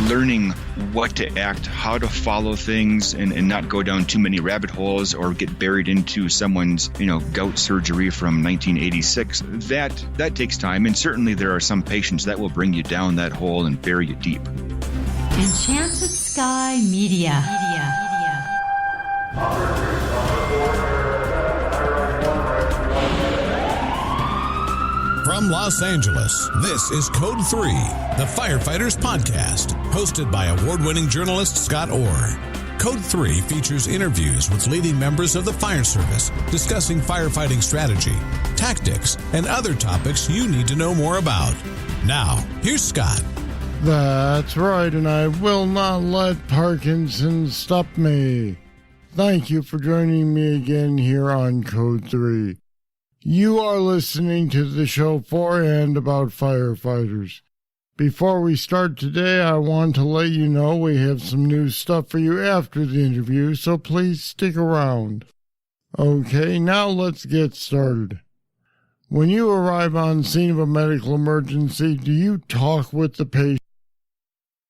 learning what to act, how to follow things, and not go down too many rabbit holes or get buried into someone's, gout surgery from 1986. That takes time, and certainly there are some patients that will bring you down that hole and bury you deep. Enchanted Sky Media. From Los Angeles, this is Code 3, the Firefighters Podcast, hosted by award-winning journalist Scott Orr. Code 3 features interviews with leading members of the fire service, discussing firefighting strategy, tactics, and other topics you need to know more about. Now, here's Scott. That's right, and I will not let Parkinson stop me. Thank you for joining me again here on Code 3. You are listening to the show for and about firefighters. Before we start today, I want to let you know we have some new stuff for you after the interview, so please stick around. Okay, now let's get started. When you arrive on scene of a medical emergency, do you talk with the patient?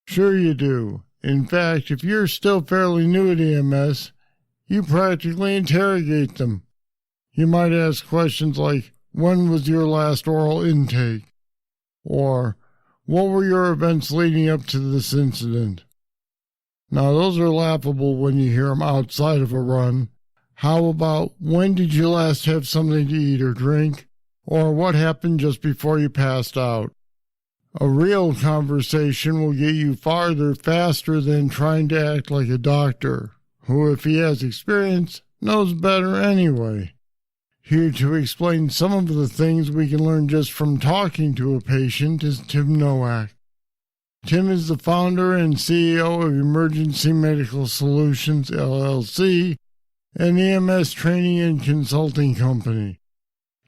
Sure you do. In fact, if you're still fairly new at EMS, you practically interrogate them. You might ask questions like, when was your last oral intake? Or, what were your events leading up to this incident? Now, those are laughable when you hear them outside of a run. How about, when did you last have something to eat or drink? Or what happened just before you passed out? A real conversation will get you farther faster than trying to act like a doctor, who, if he has experience, knows better anyway. Here to explain some of the things we can learn just from talking to a patient is Tim Nowak. Tim is the founder and CEO of Emergency Medical Solutions, LLC, an EMS training and consulting company.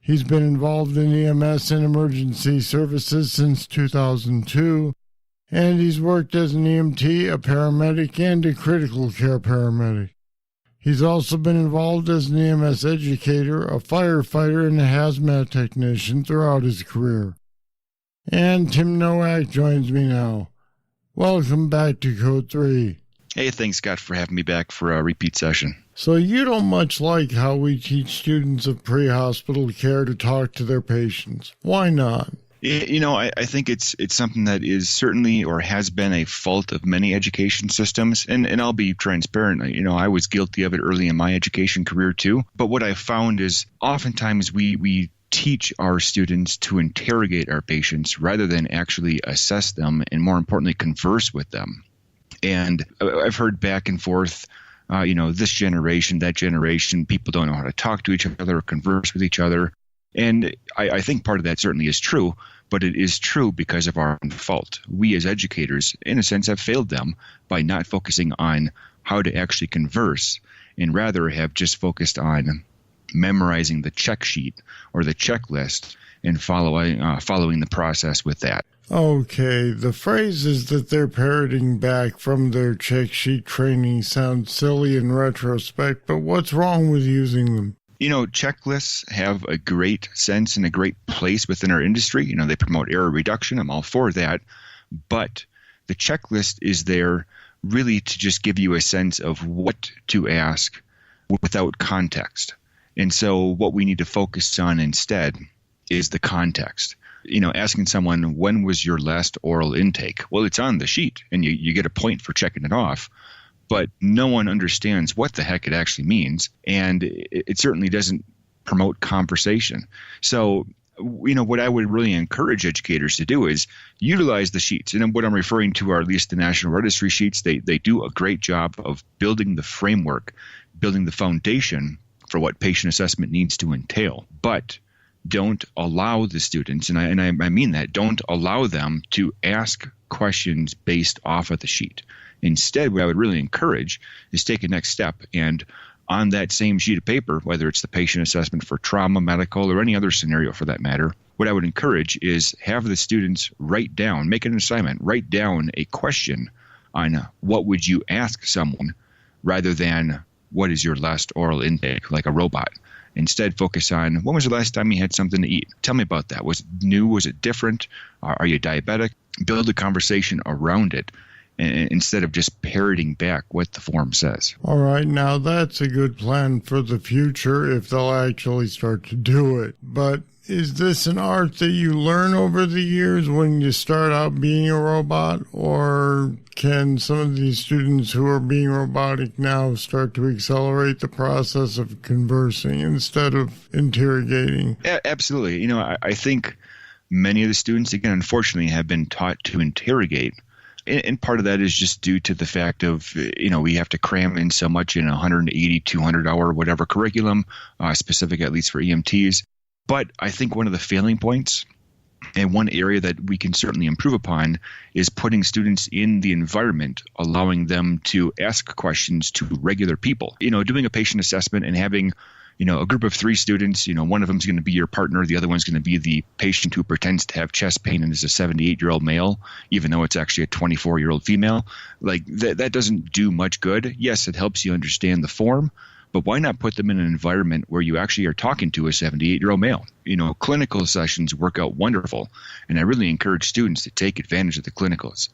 He's been involved in EMS and emergency services since 2002, and he's worked as an EMT, a paramedic, and a critical care paramedic. He's also been involved as an EMS educator, a firefighter, and a HazMat technician throughout his career. And Tim Nowak joins me now. Welcome back to Code 3. Hey, thanks, Scott, for having me back for a repeat session. So you don't much like how we teach students of pre-hospital care to talk to their patients. Why not? I think it's something that is certainly or has been a fault of many education systems. And I'll be transparent. I was guilty of it early in my education career too. But what I found is oftentimes we teach our students to interrogate our patients rather than actually assess them and, more importantly, converse with them. And I've heard back and forth, this generation, that generation, people don't know how to talk to each other or converse with each other. And I think part of that certainly is true, but it is true because of our own fault. We as educators, in a sense, have failed them by not focusing on how to actually converse and rather have just focused on memorizing the check sheet or the checklist and following the process with that. Okay, the phrases that they're parroting back from their check sheet training sound silly in retrospect, but what's wrong with using them? Checklists have a great sense and a great place within our industry. They promote error reduction. I'm all for that. But the checklist is there really to just give you a sense of what to ask without context. And so what we need to focus on instead is the context. Asking someone, when was your last oral intake? Well, it's on the sheet, and you get a point for checking it off. But no one understands what the heck it actually means, and it certainly doesn't promote conversation. So, what I would really encourage educators to do is utilize the sheets. And what I'm referring to are at least the National Registry sheets. They do a great job of building the framework, building the foundation for what patient assessment needs to entail. But don't allow the students, and I mean that, don't allow them to ask questions based off of the sheet. Instead, what I would really encourage is take a next step and on that same sheet of paper, whether it's the patient assessment for trauma, medical, or any other scenario for that matter, what I would encourage is have the students write down, make an assignment, write down a question on what would you ask someone rather than what is your last oral intake, like a robot. Instead, focus on when was the last time you had something to eat? Tell me about that. Was it new? Was it different? Are you diabetic? Build a conversation around it. instead of just parroting back what the form says. All right, now that's a good plan for the future if they'll actually start to do it. But is this an art that you learn over the years when you start out being a robot, or can some of these students who are being robotic now start to accelerate the process of conversing instead of interrogating? Absolutely. I think many of the students, again, unfortunately, have been taught to interrogate. And part of that is just due to the fact of, we have to cram in so much in 180, 200 hour, whatever curriculum, specific at least for EMTs. But I think one of the failing points, and one area that we can certainly improve upon, is putting students in the environment, allowing them to ask questions to regular people. Doing a patient assessment and having, a group of 3 students, one of them is going to be your partner, the other one's going to be the patient who pretends to have chest pain and is a 78-year-old male, even though it's actually a 24-year-old female. Like that doesn't do much good. Yes, it helps you understand the form, but why not put them in an environment where you actually are talking to a 78-year-old male? Clinical sessions work out wonderful, and I really encourage students to take advantage of the clinicals.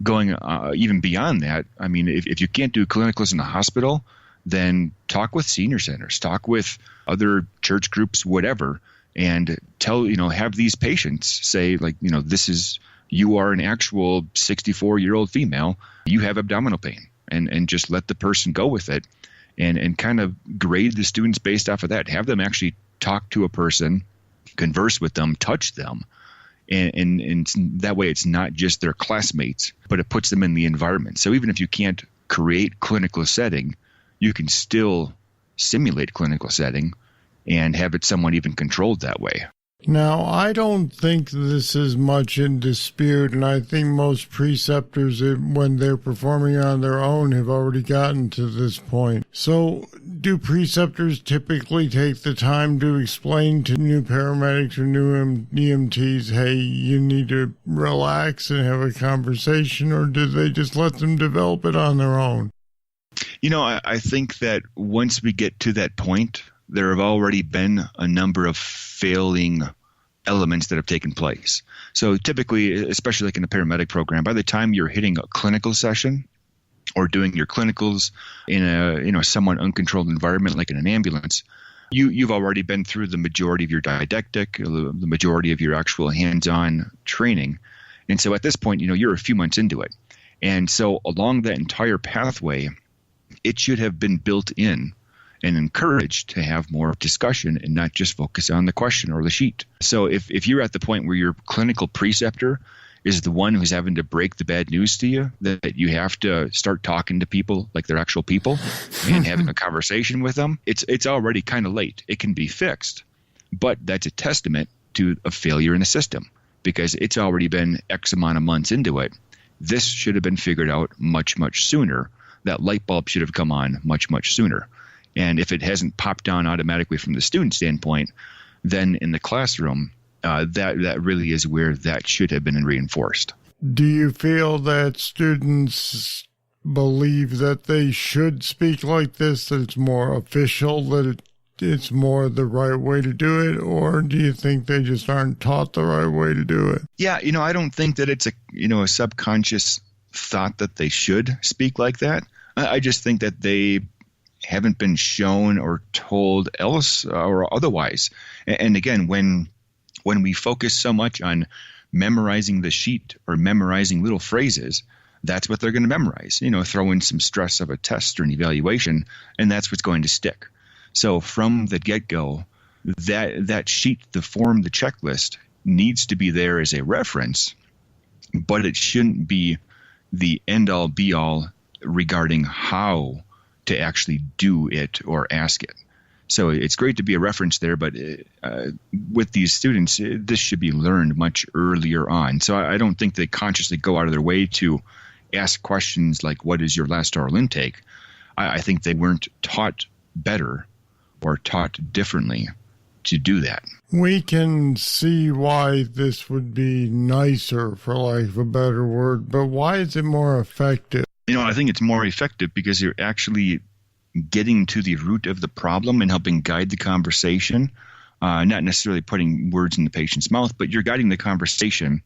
Going even beyond that, I mean, if you can't do clinicals in the hospital, then talk with senior centers, talk with other church groups, whatever, and have these patients say, like, you are an actual 64-year-old female, you have abdominal pain, and just let the person go with it. And kind of grade the students based off of that. Have them actually talk to a person, converse with them, touch them. And that way it's not just their classmates, but it puts them in the environment. So even if you can't create clinical setting, you can still simulate clinical setting and have it somewhat even controlled that way. Now, I don't think this is much in dispute, and I think most preceptors, when they're performing on their own, have already gotten to this point. So, do preceptors typically take the time to explain to new paramedics or new EMTs, hey, you need to relax and have a conversation, or do they just let them develop it on their own? I think that once we get to that point, there have already been a number of failing elements that have taken place. So typically, especially like in the paramedic program, by the time you're hitting a clinical session or doing your clinicals in a somewhat uncontrolled environment like in an ambulance, you've already been through the majority of your didactic, the majority of your actual hands-on training. And so at this point, you're a few months into it. And so along that entire pathway, it should have been built in and encouraged to have more discussion and not just focus on the question or the sheet. So if you're at the point where your clinical preceptor is the one who's having to break the bad news to you, that you have to start talking to people like they're actual people and having a conversation with them, it's already kind of late. It can be fixed, but that's a testament to a failure in the system because it's already been X amount of months into it. This should have been figured out much, much sooner. That light bulb should have come on much, much sooner. And if it hasn't popped down automatically from the student standpoint, then in the classroom, that really is where that should have been reinforced. Do you feel that students believe that they should speak like this, that it's more official, that it's more the right way to do it, or do you think they just aren't taught the right way to do it? Yeah, I don't think that it's a subconscious thought that they should speak like that. I just think that they haven't been shown or told else or otherwise. And again, when we focus so much on memorizing the sheet or memorizing little phrases, that's what they're going to memorize. Throw in some stress of a test or an evaluation, and that's what's going to stick. So from the get-go, that sheet, the form, the checklist needs to be there as a reference, but it shouldn't be the end-all, be-all regarding how to actually do it or ask it. So it's great to be a reference there, but with these students, this should be learned much earlier on. So I don't think they consciously go out of their way to ask questions like, what is your last oral intake? I think they weren't taught better or taught differently to do that. We can see why this would be nicer, for lack of a better word, but why is it more effective? I think it's more effective because you're actually getting to the root of the problem and helping guide the conversation, not necessarily putting words in the patient's mouth, but you're guiding the conversation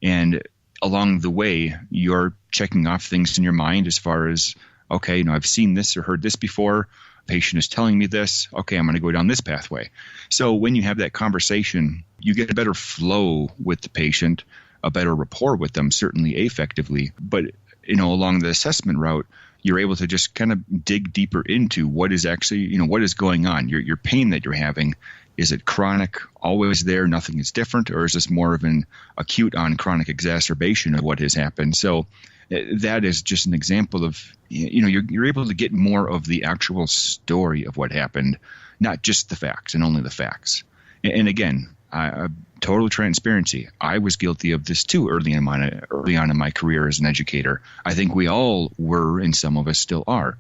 and along the way, you're checking off things in your mind as far as, okay, I've seen this or heard this before. A patient is telling me this. Okay, I'm going to go down this pathway. So when you have that conversation, you get a better flow with the patient, a better rapport with them, certainly affectively. But, along the assessment route, you're able to just kind of dig deeper into what is actually, what is going on, your pain that you're having. Is it chronic, always there, nothing is different, or is this more of an acute on chronic exacerbation of what has happened? So that is just an example of, you're able to get more of the actual story of what happened, not just the facts and only the facts. And again, total transparency. I was guilty of this too early on in my career as an educator. I think we all were, and some of us still are.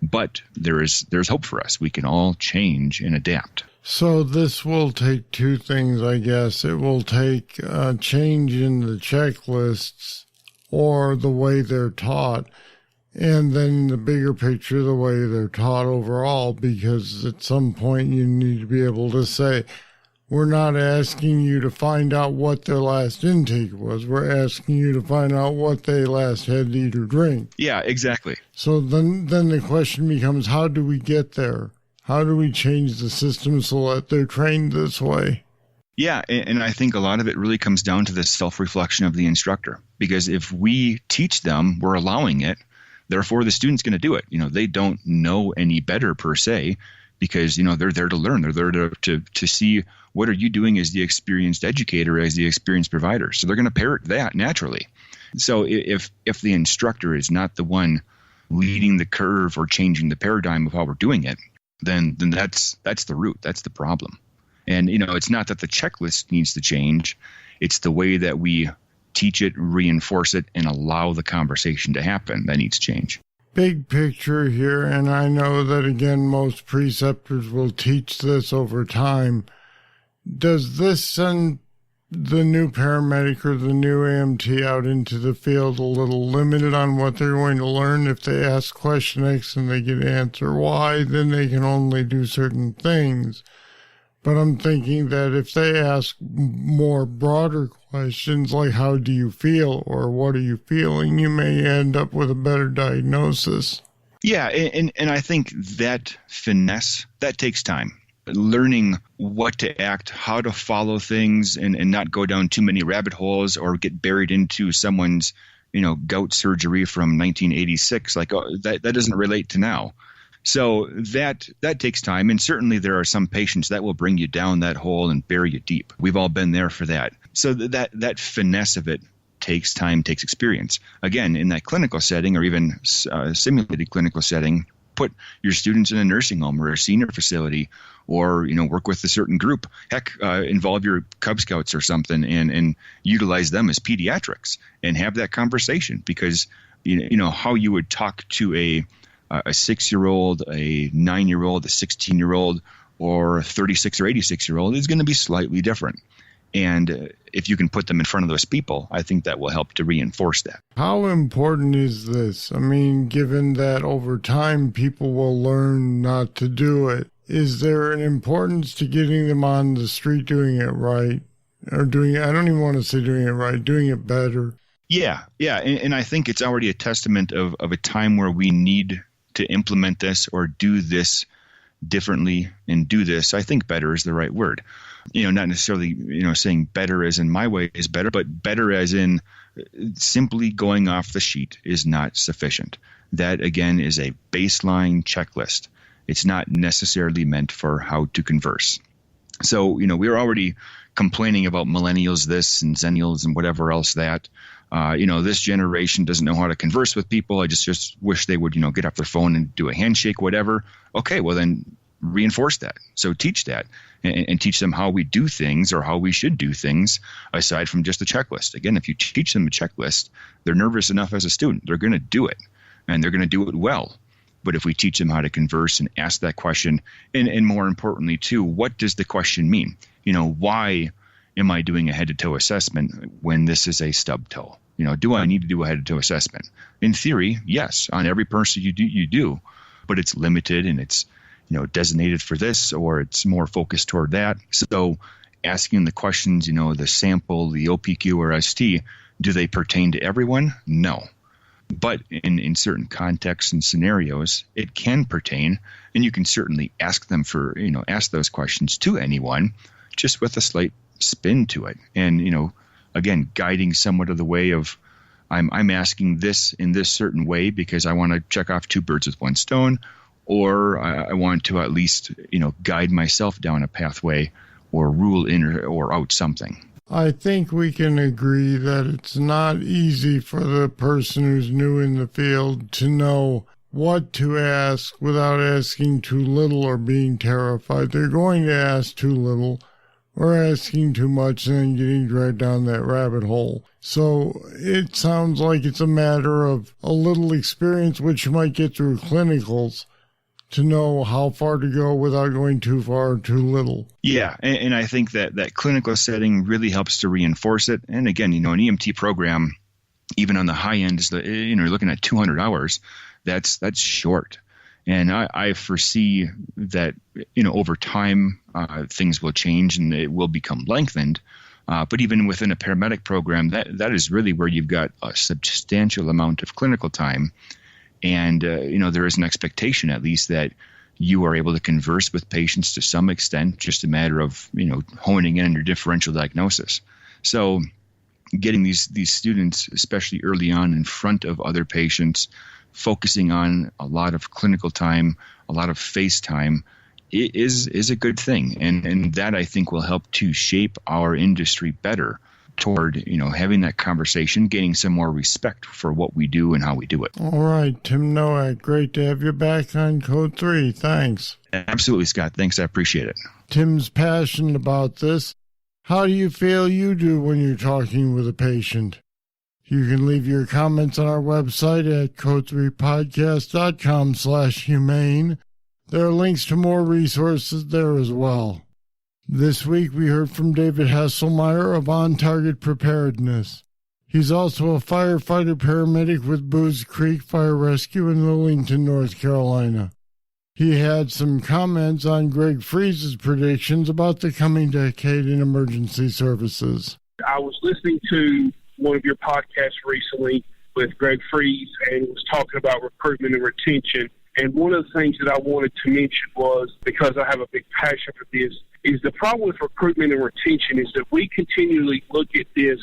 But there's hope for us. We can all change and adapt. So this will take two things, I guess. It will take a change in the checklists or the way they're taught, and then the bigger picture, the way they're taught overall, because at some point you need to be able to say, we're not asking you to find out what their last intake was. We're asking you to find out what they last had to eat or drink. Yeah, exactly. So then the question becomes, how do we get there? How do we change the system so that they're trained this way? Yeah, and I think a lot of it really comes down to the self-reflection of the instructor. Because if we teach them, we're allowing it, therefore the student's going to do it. They don't know any better per se, because, they're there to learn. They're there to see, what are you doing as the experienced educator, as the experienced provider? So they're going to parrot that naturally. So if the instructor is not the one leading the curve or changing the paradigm of how we're doing it, then that's the root. That's the problem. And, it's not that the checklist needs to change. It's the way that we teach it, reinforce it, and allow the conversation to happen that needs change. Big picture here, and I know that, again, most preceptors will teach this over time. Does this send the new paramedic or the new AMT out into the field a little limited on what they're going to learn? If they ask question X and they get answer Y, then they can only do certain things. But I'm thinking that if they ask more broader questions like how do you feel or what are you feeling, you may end up with a better diagnosis. Yeah, and I think that finesse, that takes time. Learning what to act, how to follow things, and not go down too many rabbit holes or get buried into someone's, gout surgery from 1986. Like, that doesn't relate to now. So that takes time. And certainly there are some patients that will bring you down that hole and bury you deep. We've all been there for that. So that finesse of it takes time, takes experience. Again, in that clinical setting or even simulated clinical setting, put your students in a nursing home or a senior facility, or work with a certain group. Heck, involve your Cub Scouts or something and utilize them as pediatrics and have that conversation, because how you would talk to a 6-year-old, a 9-year-old, a 16-year-old, or a 36 or 86-year-old is going to be slightly different. And if you can put them in front of those people, I think that will help to reinforce that. How important is this? I mean, given that over time people will learn not to do it, is there an importance to getting them on the street doing it right? Or I don't even want to say doing it right, doing it better. Yeah. And I think it's already a testament of a time where we need to implement this or do this differently and do this. I think better is the right word. Not necessarily, saying better as in my way is better, but better as in simply going off the sheet is not sufficient. That, again, is a baseline checklist. It's not necessarily meant for how to converse. So, we're already complaining about millennials this and zennials and whatever else that. This generation doesn't know how to converse with people. I just wish they would, get off their phone and do a handshake, whatever. Okay, well then reinforce that. So teach that and teach them how we do things or how we should do things aside from just a checklist. Again, if you teach them a checklist, they're nervous enough as a student. They're going to do it, and they're going to do it well. But if we teach them how to converse and ask that question, and more importantly too, what does the question mean? Why am I doing a head-to-toe assessment when this is a stub toe? Do I need to do a head-to-toe assessment? In theory, yes. On every person you do, but it's limited and it's designated for this, or it's more focused toward that. So asking the questions, the sample, the OPQ or ST, Do they pertain to everyone? No. But in certain contexts and scenarios, it can pertain, and you can certainly ask those questions to anyone, just with a slight spin to it. And, again, guiding somewhat of the way of, I'm asking this in this certain way because I want to check off two birds with one stone, or I want to at least, guide myself down a pathway or rule in or out something. I think we can agree that it's not easy for the person who's new in the field to know what to ask without asking too little or being terrified. They're going to ask too little or asking too much and then getting dragged down that rabbit hole. So it sounds like it's a matter of a little experience, which you might get through clinicals, to know how far to go without going too far or too little. Yeah, and I think that clinical setting really helps to reinforce it. And again, an EMT program, even on the high end, is you're looking at 200 hours. That's short. And I foresee that, over time, things will change and it will become lengthened. But even within a paramedic program, that is really where you've got a substantial amount of clinical time. And, there is an expectation, at least, that you are able to converse with patients to some extent, just a matter of, honing in on your differential diagnosis. So getting these students, especially early on, in front of other patients, focusing on a lot of clinical time, a lot of face time, is a good thing. And that, I think, will help to shape our industry better toward, having that conversation, gaining some more respect for what we do and how we do it. All right, Tim Nowak, great to have you back on Code 3. Thanks. Absolutely, Scott. Thanks. I appreciate it. Tim's passionate about this. How do you feel you do when you're talking with a patient? You can leave your comments on our website at code3podcast.com/humane. There are links to more resources there as well. This week, we heard from David Hasselmeyer of On Target Preparedness. He's also a firefighter paramedic with Booz Creek Fire Rescue in Lillington, North Carolina. He had some comments on Greg Freese's predictions about the coming decade in emergency services. I was listening to one of your podcasts recently with Greg Freese, and was talking about recruitment and retention. And one of the things that I wanted to mention was, because I have a big passion for this, is the problem with recruitment and retention is that we continually look at this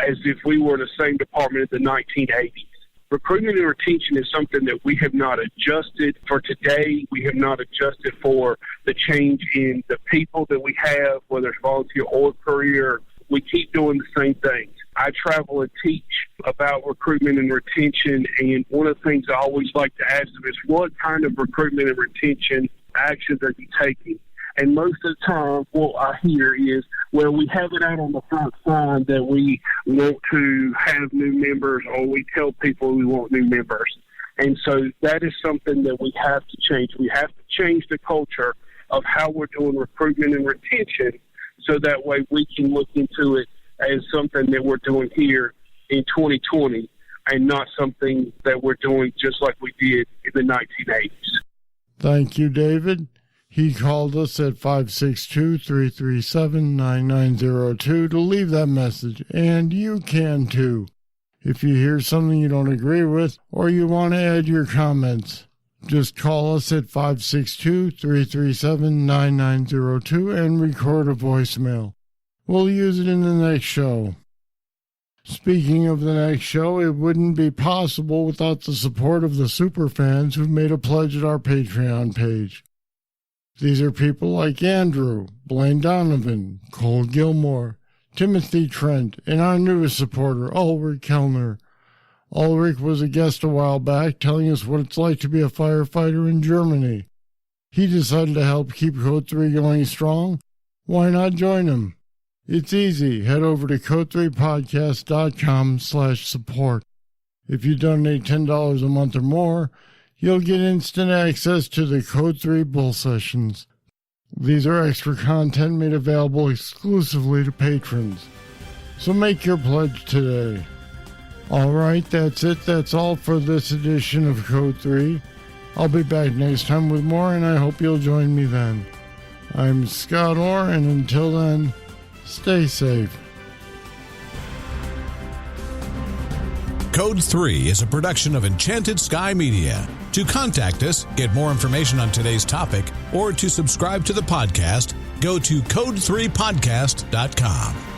as if we were in the same department in the 1980s. Recruitment and retention is something that we have not adjusted for today. We have not adjusted for the change in the people that we have, whether it's volunteer or career. We keep doing the same things. I travel and teach about recruitment and retention, and one of the things I always like to ask them is, what kind of recruitment and retention actions are you taking? And most of the time, what I hear is, well, we have it out on the front sign that we want to have new members, or we tell people we want new members. And so that is something that we have to change. We have to change the culture of how we're doing recruitment and retention, so that way we can look into it as something that we're doing here in 2020 and not something that we're doing just like we did in the 1980s. Thank you, David. He called us at 562-337-9902 to leave that message, and you can too. If you hear something you don't agree with or you want to add your comments, just call us at 562-337-9902 and record a voicemail. We'll use it in the next show. Speaking of the next show, it wouldn't be possible without the support of the superfans who've made a pledge at our Patreon page. These are people like Andrew, Blaine Donovan, Cole Gilmore, Timothy Trent, and our newest supporter, Ulrich Kellner. Ulrich was a guest a while back telling us what it's like to be a firefighter in Germany. He decided to help keep Code 3 going strong. Why not join him? It's easy. Head over to code3podcast.com/support. If you donate $10 a month or more, you'll get instant access to the Code 3 Bull Sessions. These are extra content made available exclusively to patrons. So make your pledge today. All right, that's it. That's all for this edition of Code 3. I'll be back next time with more, and I hope you'll join me then. I'm Scott Orr, and until then, stay safe. Code 3 is a production of Enchanted Sky Media. To contact us, get more information on today's topic, or to subscribe to the podcast, go to code3podcast.com.